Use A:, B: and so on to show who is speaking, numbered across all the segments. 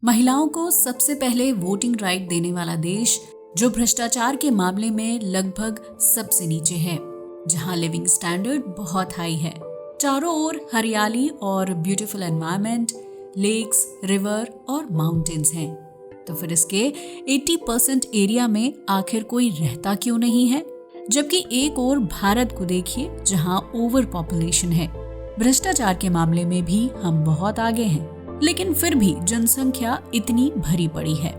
A: महिलाओं को सबसे पहले वोटिंग राइट देने वाला देश जो भ्रष्टाचार के मामले में लगभग सबसे नीचे है, जहां लिविंग स्टैंडर्ड बहुत हाई है। चारों ओर हरियाली और ब्यूटीफुल एनवायरनमेंट, लेक्स, रिवर और माउंटेन्स हैं। तो फिर इसके 80% एरिया में आखिर कोई रहता क्यों नहीं है? जबकि एक और भारत को देखिए, जहां ओवर पॉपुलेशन है। भ्रष्टाचार के मामले में भी हम बहुत आगे हैं, लेकिन फिर भी जनसंख्या इतनी भरी पड़ी है।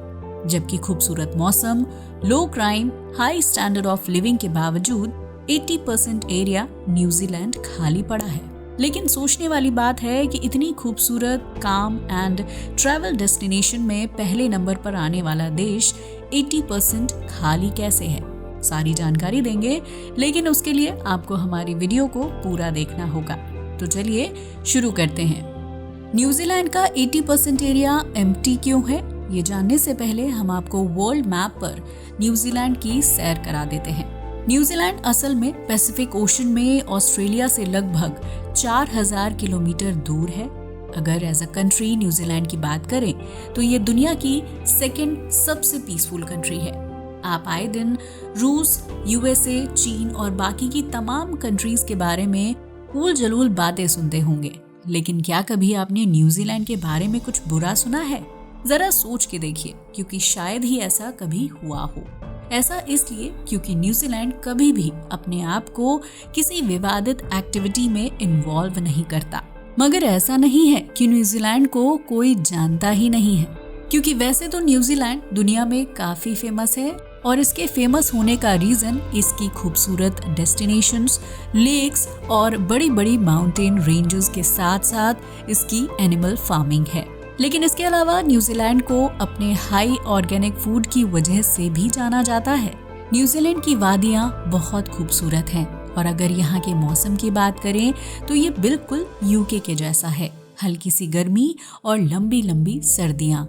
A: जबकि खूबसूरत मौसम, low crime, high standard of living के बावजूद 80% एरिया न्यूजीलैंड खाली पड़ा है। लेकिन सोचने वाली बात है कि इतनी खूबसूरत, काम एंड ट्रैवल डेस्टिनेशन में पहले नंबर पर आने वाला देश 80% खाली कैसे है? सारी जानकारी देंगे, लेकिन उसके लिए आपको हमारी वीडियो को पूरा देखना होगा। तो चलिए शुरू करते हैं। न्यूजीलैंड का 80% एरिया एम्प्टी क्यों है, ये जानने से पहले हम आपको वर्ल्ड मैप पर न्यूजीलैंड की सैर करा देते हैं। न्यूजीलैंड असल में पैसिफिक ओशन में ऑस्ट्रेलिया से लगभग 4000 किलोमीटर दूर है। अगर एज अ कंट्री न्यूजीलैंड की बात करें तो ये दुनिया की सेकंड सबसे पीसफुल कंट्री है। आप आए दिन रूस, यूएसए, चीन और बाकी की तमाम कंट्रीज के बारे में फूल जलूल बातें सुनते होंगे, लेकिन क्या कभी आपने न्यूजीलैंड के बारे में कुछ बुरा सुना है? जरा सोच के देखिए, क्योंकि शायद ही ऐसा कभी हुआ हो। ऐसा इसलिए क्योंकि न्यूजीलैंड कभी भी अपने आप को किसी विवादित एक्टिविटी में इन्वॉल्व नहीं करता। मगर ऐसा नहीं है कि न्यूजीलैंड को कोई जानता ही नहीं है, क्योंकि वैसे तो न्यूजीलैंड दुनिया में काफी फेमस है और इसके फेमस होने का रीजन इसकी खूबसूरत डेस्टिनेशंस, लेक्स और बड़ी बड़ी माउंटेन रेंजेस के साथ साथ इसकी एनिमल फार्मिंग है। लेकिन इसके अलावा न्यूजीलैंड को अपने हाई ऑर्गेनिक फूड की वजह से भी जाना जाता है। न्यूजीलैंड की वादियां बहुत खूबसूरत हैं और अगर यहाँ के मौसम की बात करें तो ये बिल्कुल यूके के जैसा है। हल्की सी गर्मी और लंबी लंबी सर्दियां,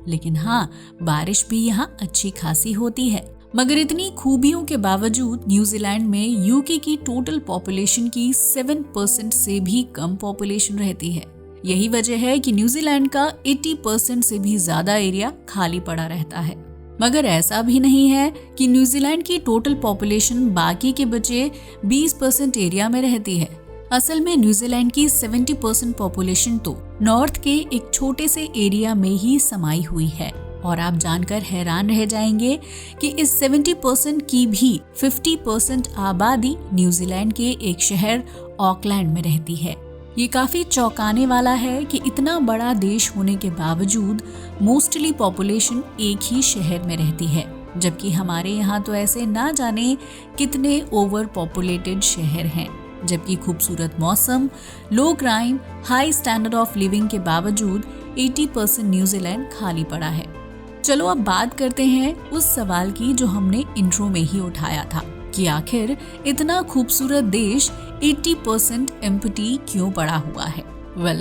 A: लेकिन हाँ, बारिश भी यहाँ अच्छी खासी होती है। मगर इतनी खूबियों के बावजूद न्यूजीलैंड में यूके की टोटल पॉपुलेशन की 7% से भी कम पॉपुलेशन रहती है। यही वजह है कि न्यूजीलैंड का 80% से भी ज्यादा एरिया खाली पड़ा रहता है। मगर ऐसा भी नहीं है कि न्यूजीलैंड की टोटल पॉपुलेशन बाकी के बचे 20% एरिया में रहती है। असल में न्यूजीलैंड की 70% पॉपुलेशन तो नॉर्थ के एक छोटे से एरिया में ही समाई हुई है। और आप जानकर हैरान रह जाएंगे कि इस 70% की भी 50% आबादी न्यूजीलैंड के एक शहर ऑकलैंड में रहती है। ये काफी चौंकाने वाला है कि इतना बड़ा देश होने के बावजूद मोस्टली पॉपुलेशन एक ही शहर में रहती है, जबकि हमारे यहाँ तो ऐसे ना जाने कितने ओवर पॉपुलेटेड शहर हैं। जबकि खूबसूरत मौसम, low crime, high standard of living के बावजूद 80% न्यूजीलैंड खाली पड़ा है। चलो अब बात करते हैं उस सवाल की जो हमने इंट्रो में ही उठाया था कि आखिर इतना खूबसूरत देश 80% एम्प्टी क्यों पड़ा हुआ है।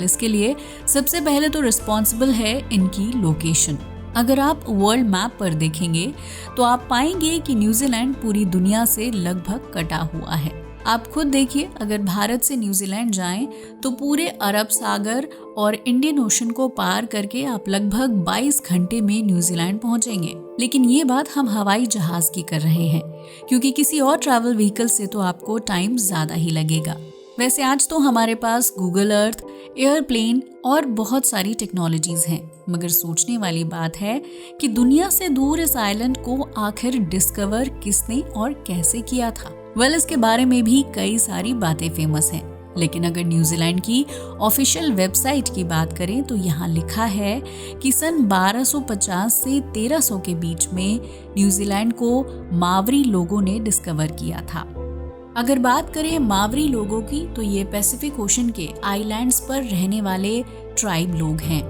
A: इसके लिए सबसे पहले तो रिस्पॉन्सिबल है इनकी लोकेशन। अगर आप वर्ल्ड मैप पर देखेंगे तो आप पाएंगे कि न्यूजीलैंड पूरी दुनिया से लगभग कटा हुआ है। आप खुद देखिए, अगर भारत से न्यूजीलैंड जाएं तो पूरे अरब सागर और इंडियन ओशन को पार करके आप लगभग 22 घंटे में न्यूजीलैंड पहुंचेंगे। लेकिन ये बात हम हवाई जहाज की कर रहे हैं, क्योंकि किसी और ट्रैवल व्हीकल से तो आपको टाइम ज्यादा ही लगेगा। वैसे आज तो हमारे पास गूगल अर्थ, एयरप्लेन और बहुत सारी टेक्नोलॉजीज हैं, मगर सोचने वाली बात है कि दुनिया से दूर इस आइलैंड को आखिर डिस्कवर किसने और कैसे किया था। इसके बारे में भी कई सारी बातें फेमस हैं। लेकिन अगर न्यूजीलैंड की ऑफिशियल वेबसाइट की बात करें तो यहाँ लिखा है कि सन 1250 से 1300 के बीच में न्यूजीलैंड को मावरी लोगों ने डिस्कवर किया था। अगर बात करें मावरी लोगों की तो ये पैसिफिक ओशन के आइलैंड्स पर रहने वाले ट्राइब लोग हैं।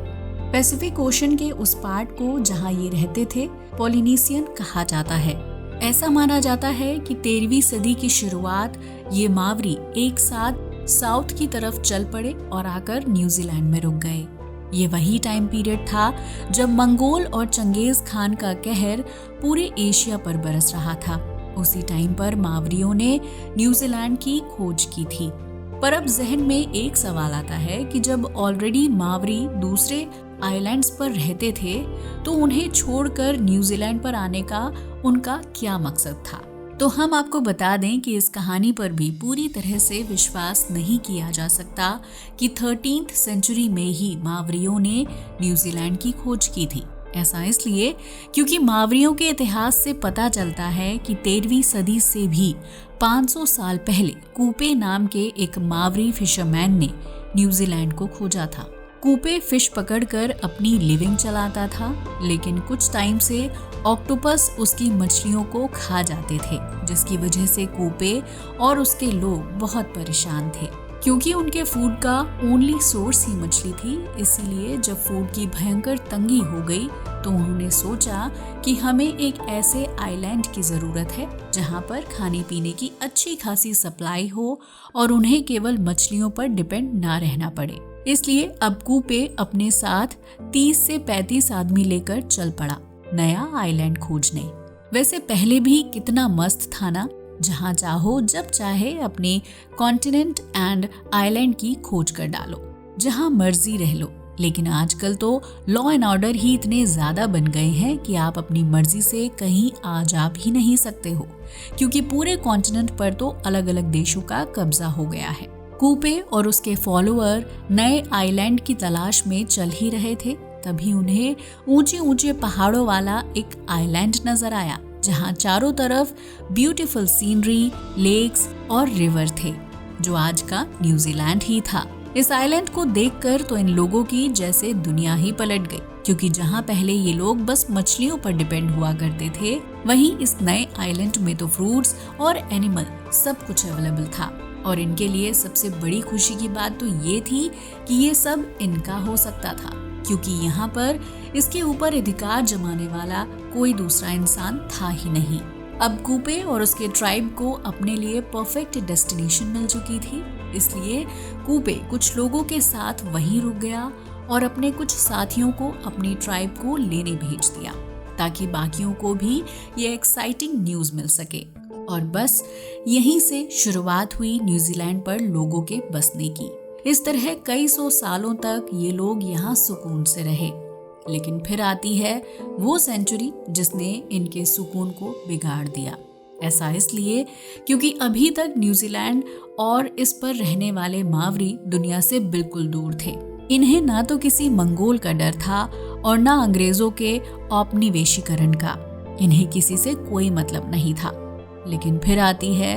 A: पैसिफिक ओशन के उस पार्ट को जहाँ ये रहते थे पॉलिनेशियन कहा जाता है। ऐसा माना जाता है कि 13वीं सदी की शुरुआत ये मावरी एक साथ साउथ की तरफ चल पड़े और आकर न्यूजीलैंड में रुक गए। ये वही टाइम पीरियड था जब मंगोल और चंगेज खान का कहर पूरे एशिया पर बरस रहा था। उसी टाइम पर मावरियों ने न्यूजीलैंड की खोज की थी। पर अब जहन में एक सवाल आता है कि जब ऑलरेडी मावरी दूसरे आइलैंड्स पर रहते थे तो उन्हें छोड़कर न्यूजीलैंड पर आने का उनका क्या मकसद था। तो हम आपको बता दें कि इस कहानी पर भी पूरी तरह से विश्वास नहीं किया जा सकता कि 13th सेंचुरी में ही मावरियों ने न्यूजीलैंड की खोज की थी। ऐसा इसलिए क्योंकि मावरियों के इतिहास से पता चलता है कि 13वीं सदी से भी 500 साल पहले कूपे नाम के एक मावरी फिशरमैन ने न्यूजीलैंड को खोजा था। कूपे फिश पकड़कर अपनी लिविंग चलाता था, लेकिन कुछ टाइम से ऑक्टोपस उसकी मछलियों को खा जाते थे, जिसकी वजह से कूपे और उसके लोग बहुत परेशान थे। क्योंकि उनके फूड का ओनली सोर्स ही मछली थी, इसीलिए जब फूड की भयंकर तंगी हो गई तो उन्होंने सोचा कि हमें एक ऐसे आइलैंड की जरूरत है जहां पर खाने पीने की अच्छी खासी सप्लाई हो और उन्हें केवल मछलियों पर डिपेंड ना रहना पड़े। इसलिए अब कूपे अपने साथ 30 से 35 आदमी लेकर चल पड़ा नया आइलैंड खोजने। वैसे पहले भी कितना मस्त था ना, जहां चाहो जब चाहे अपने कॉन्टिनेंट एंड आइलैंड की खोज कर डालो, जहां मर्जी रह लो। लेकिन आजकल तो लॉ एंड ऑर्डर ही इतने ज्यादा बन गए हैं कि आप अपनी मर्जी से कहीं आ जा भी नहीं सकते हो, क्योंकि पूरे कॉन्टिनेंट पर तो अलग अलग देशों का कब्जा हो गया है। कूपे और उसके फॉलोअर नए आइलैंड की तलाश में चल ही रहे थे, तभी उन्हें ऊंचे ऊंचे पहाड़ों वाला एक आइलैंड नजर आया, जहां चारों तरफ ब्यूटीफुल सीनरी, लेक्स और रिवर थे, जो आज का न्यूजीलैंड ही था। इस आइलैंड को देखकर तो इन लोगों की जैसे दुनिया ही पलट गई, क्योंकि जहां पहले ये लोग बस मछलियों पर डिपेंड हुआ करते थे, वहीं इस नए आइलैंड में तो फ्रूट्स और एनिमल सब कुछ अवेलेबल था। और इनके लिए सबसे बड़ी खुशी की बात तो ये थी कि ये सब इनका हो सकता था, क्योंकि यहाँ पर इसके ऊपर अधिकार जमाने वाला कोई दूसरा इंसान था ही नहीं। अब कूपे और उसके ट्राइब को अपने लिए परफेक्ट डेस्टिनेशन मिल चुकी थी, इसलिए कूपे कुछ लोगों के साथ वहीं रुक गया और अपने कुछ साथियों को अपनी ट्राइब को लेने भेज दिया, ताकि बाकियों को भी ये एक्साइटिंग न्यूज़ मिल सके। और बस यहीं से शुरुआत हुई न्यूजीलैंड पर लोगों के बसने की। इस तरह कई सौ सालों तक ये लोग यहाँ सुकून से रहे। लेकिन फिर आती है वो सेंचुरी जिसने इनके सुकून को बिगाड़ दिया। ऐसा इसलिए क्योंकि अभी तक न्यूजीलैंड और इस पर रहने वाले मावरी दुनिया से बिल्कुल दूर थे। इन्हें ना तो किसी मंगोल का डर था और ना अंग्रेजों के औपनिवेशीकरण का। इन्हें किसी से कोई मतलब नहीं था। लेकिन फिर आती है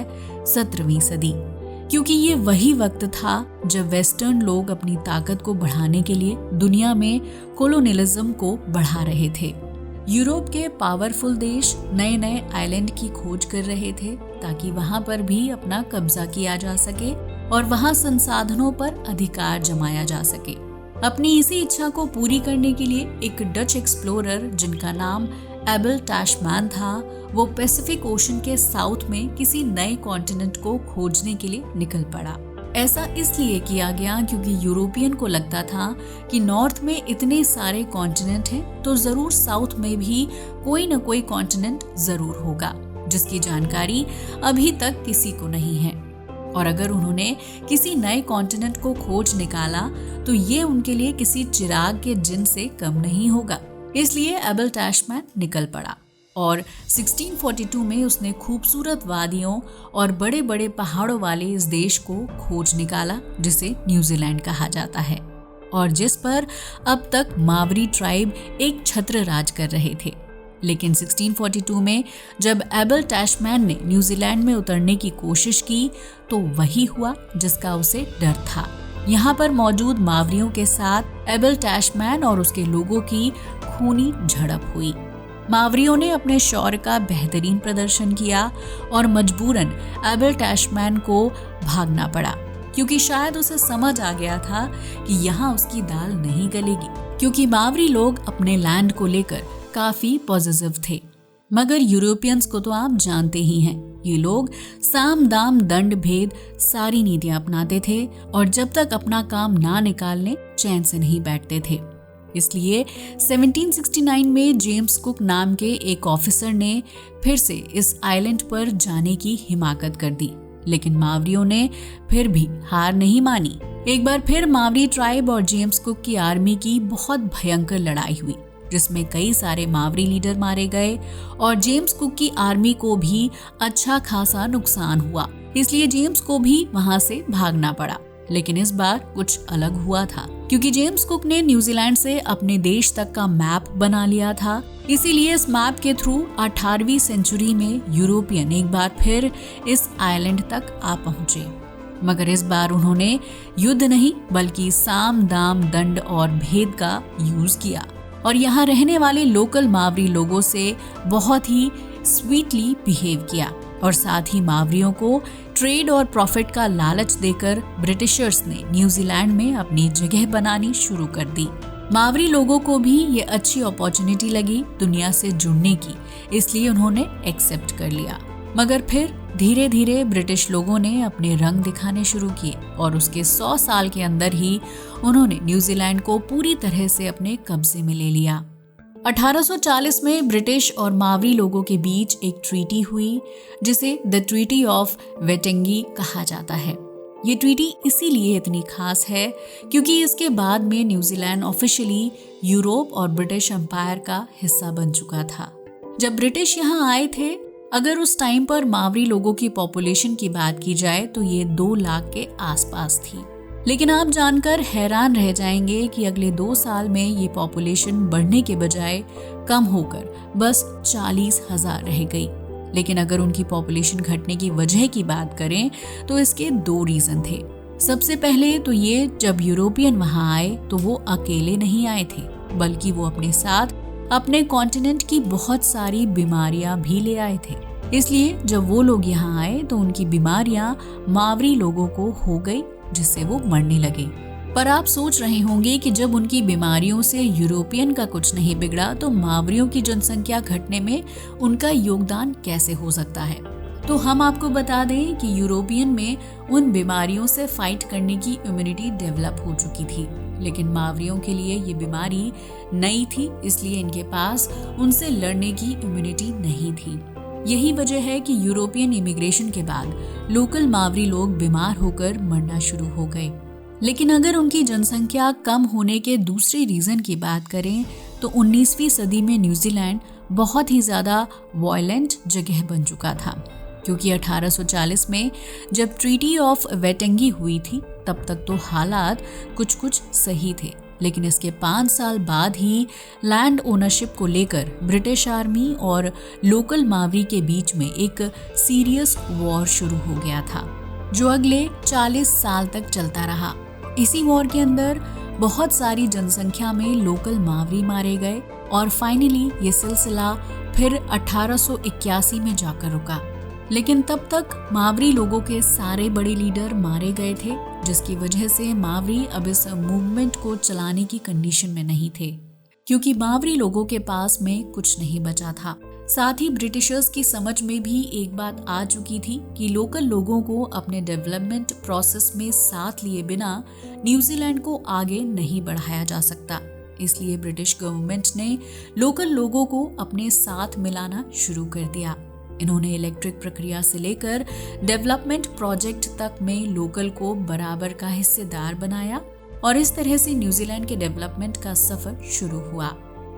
A: 17वीं सदी, क्योंकि ये वही वक्त था जब वेस्टर्न लोग अपनी ताकत को बढ़ाने के लिए दुनिया में कोलोनियलिज्म को बढ़ा रहे थे। यूरोप के पावरफुल देश नए नए आइलैंड की खोज कर रहे थे, ताकि वहां पर भी अपना कब्जा किया जा सके और वहां संसाधनों पर अधिकार जमाया जा सके। अपनी इसी इच्छा को पूरी करने के लिए एक डच एक्सप्लोरर जिनका नाम एबल टैशमैन था, वो पैसिफिक ओशन के साउथ में किसी नए कॉन्टिनेंट को खोजने के लिए निकल पड़ा। ऐसा इसलिए किया गया क्योंकि यूरोपियन को लगता था कि नॉर्थ में इतने सारे कॉन्टिनेंट हैं, तो जरूर साउथ में भी कोई न कोई कॉन्टिनेंट जरूर होगा, जिसकी जानकारी अभी तक किसी को नहीं है। और अगर उन्होंने किसी नए कॉन्टिनेंट को खोज निकाला तो ये उनके लिए किसी चिराग के जिन से कम नहीं होगा। इसलिए एबल टैशमैन निकल पड़ा और 1642 में उसने खूबसूरत वादियों और बड़े बड़े पहाड़ों वाले इस देश को खोज निकाला, जिसे न्यूजीलैंड कहा जाता है और जिस पर अब तक मावरी ट्राइब एक छत्र राज कर रहे थे। लेकिन 1642 में जब एबल टैशमैन ने न्यूजीलैंड में उतरने की कोशिश की तो वही हुआ जिसका उसे डर था। यहाँ पर मौजूद मावरियों के साथ एबल टैशमैन और उसके लोगों की खूनी झड़प हुई। मावरियों ने अपने शौर्य का बेहतरीन प्रदर्शन किया और मजबूरन एबल टैशमैन को भागना पड़ा, क्योंकि शायद उसे समझ आ गया था कि यहाँ उसकी दाल नहीं गलेगी, क्योंकि मावरी लोग अपने लैंड को लेकर काफी पॉजिटिव थे। मगर यूरोपियंस को तो आप जानते ही हैं, ये लोग साम दाम दंड भेद सारी नीतियां अपनाते थे और जब तक अपना काम ना निकाल लें चैन से नहीं बैठते थे। इसलिए 1769 में जेम्स कुक नाम के एक ऑफिसर ने फिर से इस आइलैंड पर जाने की हिमाकत कर दी, लेकिन मावरियों ने फिर भी हार नहीं मानी एक बार फिर मावरी ट्राइब और जेम्स कुक की आर्मी की बहुत भयंकर लड़ाई हुई, जिसमें कई सारे मावरी लीडर मारे गए और जेम्स कुक की आर्मी को भी अच्छा खासा नुकसान हुआ। इसलिए जेम्स को भी वहां से भागना पड़ा। लेकिन इस बार कुछ अलग हुआ था, क्योंकि जेम्स कुक ने न्यूजीलैंड से अपने देश तक का मैप बना लिया था। इसीलिए इस मैप के थ्रू 18वीं सेंचुरी में यूरोपियन एक बार फिर इस आइलैंड तक आ पहुंचे। मगर इस बार उन्होंने युद्ध नहीं बल्कि साम दाम दंड और भेद का यूज किया और यहाँ रहने वाले लोकल मावरी लोगों से बहुत ही स्वीटली बिहेव किया और साथ ही मावरियों को ट्रेड और प्रॉफिट का लालच देकर ब्रिटिशर्स ने न्यूजीलैंड में अपनी जगह बनानी शुरू कर दी। मावरी लोगों को भी ये अच्छी अपॉर्चुनिटी लगी दुनिया से जुड़ने की, इसलिए उन्होंने एक्सेप्ट कर लिया। मगर फिर धीरे धीरे ब्रिटिश लोगों ने अपने रंग दिखाने शुरू किए और उसके 100 साल के अंदर ही उन्होंने न्यूजीलैंड को पूरी तरह से अपने कब्जे में ले लिया। 1840 में ब्रिटिश और मावरी लोगों के बीच एक ट्रीटी हुई, जिसे द ट्रीटी ऑफ वेटेंगी कहा जाता है। ये ट्रीटी इसीलिए इतनी खास है क्योंकि इसके बाद में न्यूजीलैंड ऑफिशियली यूरोप और ब्रिटिश एम्पायर का हिस्सा बन चुका था। जब ब्रिटिश यहाँ आए थे, अगर उस टाइम पर मावरी लोगों की पॉपुलेशन की बात की जाए तो ये 2 लाख के आसपास थी। लेकिन आप जानकर हैरान रह जाएंगे कि अगले 2 साल में ये पॉपुलेशन बढ़ने के बजाय कम होकर बस 40,000 रह गई। लेकिन अगर उनकी पॉपुलेशन घटने की वजह की बात करें तो इसके 2 रीजन थे। सबसे पहले तो ये, जब यूरोपियन वहां आए तो वो अकेले नहीं आए थे, बल्कि वो अपने साथ अपने कॉन्टिनेंट की बहुत सारी बीमारियां भी ले आए थे। इसलिए जब वो लोग यहाँ आए तो उनकी बीमारियां मावरी लोगों को हो गई, जिससे वो मरने लगे। पर आप सोच रहे होंगे कि जब उनकी बीमारियों से यूरोपियन का कुछ नहीं बिगड़ा तो मावरियों की जनसंख्या घटने में उनका योगदान कैसे हो सकता है। तो हम आपको बता दें कि यूरोपियन में उन बीमारियों से फाइट करने की इम्यूनिटी डेवलप हो चुकी थी, लेकिन मावरियों के लिए ये बीमारी नई थी, इसलिए इनके पास उनसे लड़ने की इम्यूनिटी नहीं थी। यही वजह है कि यूरोपियन इमिग्रेशन के बाद लोकल मावरी लोग बीमार होकर मरना शुरू हो गए। लेकिन अगर उनकी जनसंख्या कम होने के दूसरे रीजन की बात करें तो 19वीं सदी में न्यूजीलैंड बहुत ही ज्यादा वायलेंट जगह बन चुका था, क्योंकि 1840 में जब ट्रीटी ऑफ वेटेंगी हुई थी तब तक तो हालात कुछ सही थे। लेकिन इसके 5 साल बाद ही लैंड ओनरशिप को लेकर ब्रिटिश आर्मी और लोकल मावरी के बीच में एक सीरियस वॉर शुरू हो गया था, जो अगले 40 साल तक चलता रहा। इसी वॉर के अंदर बहुत सारी जनसंख्या में लोकल मावरी मारे गए और फाइनली ये सिलसिला फिर 1881 में जाकर रुका। लेकिन तब तक मावरी लोगों के सारे बड़े लीडर मारे गए थे, जिसकी वजह से मावरी अब इस मूवमेंट को चलाने की कंडीशन में नहीं थे, क्योंकि मावरी लोगों के पास में कुछ नहीं बचा था। साथ ही ब्रिटिशर्स की समझ में भी एक बात आ चुकी थी कि लोकल लोगों को अपने डेवलपमेंट प्रोसेस में साथ लिए बिना न्यूजीलैंड को आगे नहीं बढ़ाया जा सकता। इसलिए ब्रिटिश गवर्नमेंट ने लोकल लोगों को अपने साथ मिलाना शुरू कर दिया। इन्होंने इलेक्ट्रिक प्रक्रिया से लेकर डेवलपमेंट प्रोजेक्ट तक में लोकल को बराबर का हिस्सेदार बनाया और इस तरह से न्यूजीलैंड के डेवलपमेंट का सफर शुरू हुआ।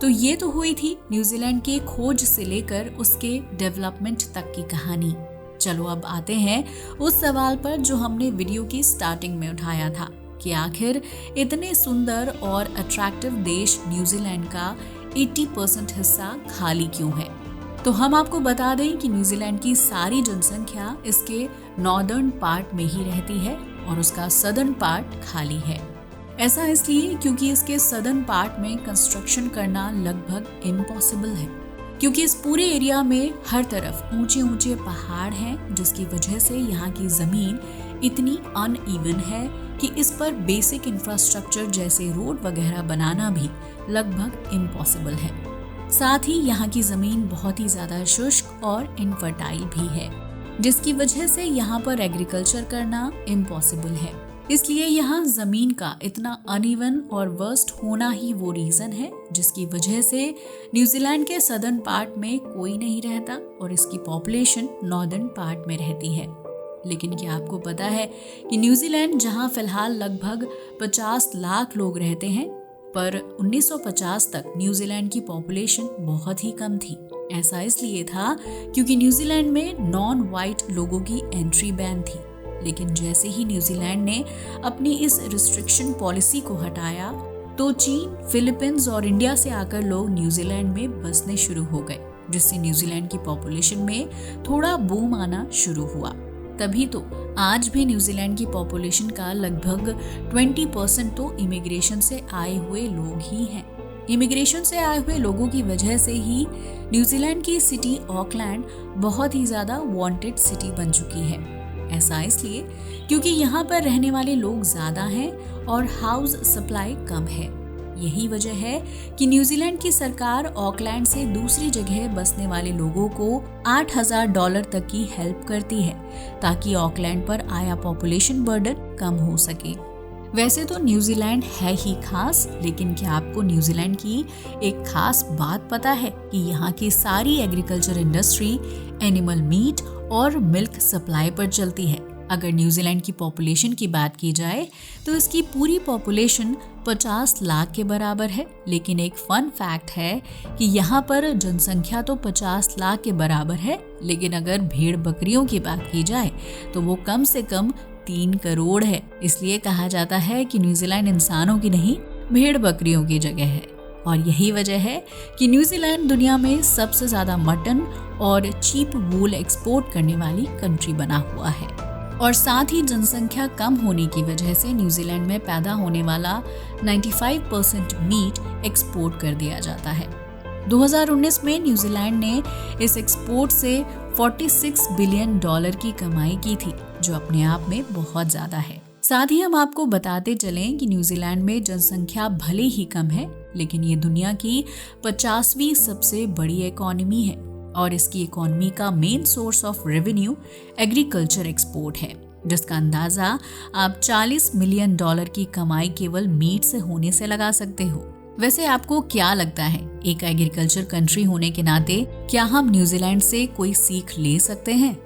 A: तो ये तो हुई थी न्यूजीलैंड के खोज से लेकर उसके डेवलपमेंट तक की कहानी। चलो अब आते हैं उस सवाल पर जो हमने वीडियो की स्टार्टिंग में उठाया था कि आखिर इतने सुंदर और अट्रैक्टिव देश न्यूजीलैंड का 80% हिस्सा खाली क्यों है। तो हम आपको बता दें कि न्यूजीलैंड की सारी जनसंख्या इसके नॉर्दर्न पार्ट में ही रहती है और उसका सदर्न पार्ट खाली है। ऐसा इसलिए क्योंकि इसके सदर्न पार्ट में कंस्ट्रक्शन करना लगभग इम्पॉसिबल है, क्योंकि इस पूरे एरिया में हर तरफ ऊंचे ऊंचे पहाड़ हैं, जिसकी वजह से यहाँ की जमीन इतनी अनइवन है कि इस पर बेसिक इंफ्रास्ट्रक्चर जैसे रोड वगैरह बनाना भी लगभग इम्पॉसिबल है। साथ ही यहाँ की जमीन बहुत ही ज्यादा शुष्क और इनफर्टाइल भी है, जिसकी वजह से यहाँ पर एग्रीकल्चर करना इम्पॉसिबल है। इसलिए यहाँ जमीन का इतना अनइवन और वर्स्ट होना ही वो रीजन है जिसकी वजह से न्यूजीलैंड के सदर्न पार्ट में कोई नहीं रहता और इसकी पॉपुलेशन नॉर्दर्न पार्ट में रहती है। लेकिन क्या आपको पता है कि न्यूजीलैंड जहां फिलहाल लगभग 50 लाख लोग रहते हैं, पर 1950 तक न्यूजीलैंड की पॉपुलेशन बहुत ही कम थी। ऐसा इसलिए था क्योंकि न्यूजीलैंड में नॉन वाइट लोगों की एंट्री बैन थी। लेकिन जैसे ही न्यूजीलैंड ने अपनी इस रिस्ट्रिक्शन पॉलिसी को हटाया तो चीन, फिलीपींस और इंडिया से आकर लोग न्यूजीलैंड में बसने शुरू हो गए, जिससे न्यूजीलैंड की पॉपुलेशन में थोड़ा बूम आना शुरू हुआ। तभी तो आज भी न्यूजीलैंड की पॉपुलेशन का लगभग 20% तो इमिग्रेशन से आए हुए लोग ही हैं। इमिग्रेशन से आए हुए लोगों की वजह से ही न्यूजीलैंड की सिटी ऑकलैंड बहुत ही ज़्यादा वांटेड सिटी बन चुकी है। ऐसा इसलिए क्योंकि यहाँ पर रहने वाले लोग ज़्यादा हैं और हाउस सप्लाई कम है। यही वजह है कि न्यूजीलैंड की सरकार ऑकलैंड से दूसरी जगह बसने वाले लोगों को $8,000 तक की हेल्प करती है, ताकि ऑकलैंड पर आया पॉपुलेशन बर्डन कम हो सके। वैसे तो न्यूजीलैंड है ही खास, लेकिन क्या आपको न्यूजीलैंड की एक खास बात पता है कि यहाँ की सारी एग्रीकल्चर इंडस्ट्री एनिमल मीट और मिल्क सप्लाई पर चलती है। अगर न्यूजीलैंड की पॉपुलेशन की बात की जाए तो इसकी पूरी पॉपुलेशन 50 लाख के बराबर है, लेकिन एक फन फैक्ट है कि यहाँ पर जनसंख्या तो 50 लाख के बराबर है, लेकिन अगर भेड़ बकरियों की बात की जाए तो वो कम से कम 3 करोड़ है। इसलिए कहा जाता है कि न्यूजीलैंड इंसानों की नहीं, भेड़ बकरियों की जगह है। और यही वजह है कि न्यूजीलैंड दुनिया में सबसे ज़्यादा मटन और चीप वूल एक्सपोर्ट करने वाली कंट्री बना हुआ है। और साथ ही जनसंख्या कम होने की वजह से न्यूजीलैंड में पैदा होने वाला 95% मीट एक्सपोर्ट कर दिया जाता है। 2019 में न्यूजीलैंड ने इस एक्सपोर्ट से $46 बिलियन की कमाई की थी, जो अपने आप में बहुत ज़्यादा है। साथ ही हम आपको बताते चलें कि न्यूजीलैंड में जनसंख्या भले ही कम है, लेकिन ये दुनिया की 50वीं सबसे बड़ी इकोनॉमी है और इसकी इकोनॉमी का main source of revenue agriculture export है, जिसका अंदाजा आप $40 मिलियन की कमाई केवल मीट से होने से लगा सकते हो। वैसे आपको क्या लगता है, एक एग्रीकल्चर कंट्री होने के नाते क्या हम न्यूजीलैंड से कोई सीख ले सकते हैं?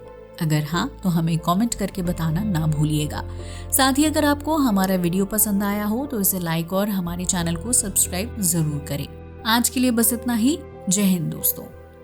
A: अगर हाँ तो हमें कमेंट करके बताना ना भूलिएगा। साथ ही अगर आपको हमारा वीडियो पसंद आया हो तो इसे लाइक और हमारे चैनल को सब्सक्राइब जरूर करें। आज के लिए बस इतना ही। जय हिंद दोस्तों।